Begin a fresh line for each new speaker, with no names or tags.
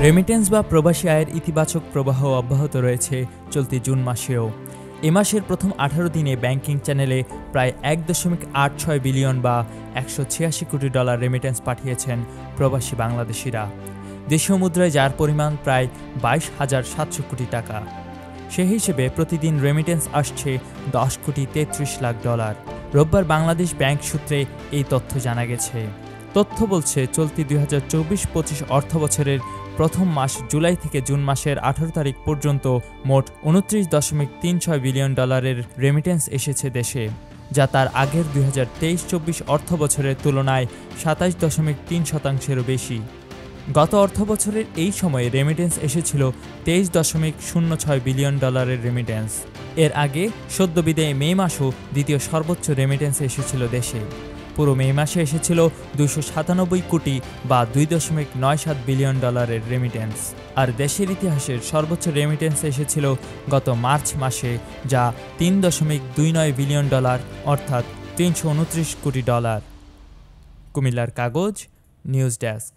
Remittance বা প্রবাসী আয়ের ইতিবাচক প্রবাহ অব্যাহত রয়েছে চলতি জুন মাসেও। এ মাসের প্রথম 18 দিনে ব্যাংকিং চ্যানেলে প্রায় 1.86 বিলিয়ন বা $186 কোটি রেমিটেন্স পাঠিয়েছেন প্রবাসী বাংলাদেশিরা, দেশীয় মুদ্রায় যার পরিমাণ প্রায় 22,700 কোটি টাকা। সে হিসেবে প্রতিদিন রেমিটেন্স আসছে $10,33,00,000। রোববার বাংলাদেশ ব্যাংক সূত্রে এই তথ্য জানা গেছে। তথ্য বলছে, চলতি 2024-25 অর্থবছরের প্রথম মাস জুলাই থেকে জুন মাসের 18 তারিখ পর্যন্ত মোট $29.36 বিলিয়ন রেমিটেন্স এসেছে দেশে, যা তার আগের 2023-24 অর্থবছরের তুলনায় 27.3%-এরও বেশি। গত অর্থবছরের এই সময়ে রেমিটেন্স এসেছিল $23.06 বিলিয়ন রেমিটেন্স। এর আগে সদ্য বিদায়ী মে মাসও দ্বিতীয় সর্বোচ্চ রেমিটেন্স এসেছিল দেশে। পুরো মে মাসে এসেছিল 297 কোটি বা $2.97 বিলিয়ন রেমিটেন্স। আর দেশের ইতিহাসের সর্বোচ্চ রেমিটেন্স এসেছিল গত মার্চ মাসে, যা $3.29 বিলিয়ন অর্থাৎ $329 কোটি। কুমিল্লার কাগজ, নিউজ ডেস্ক।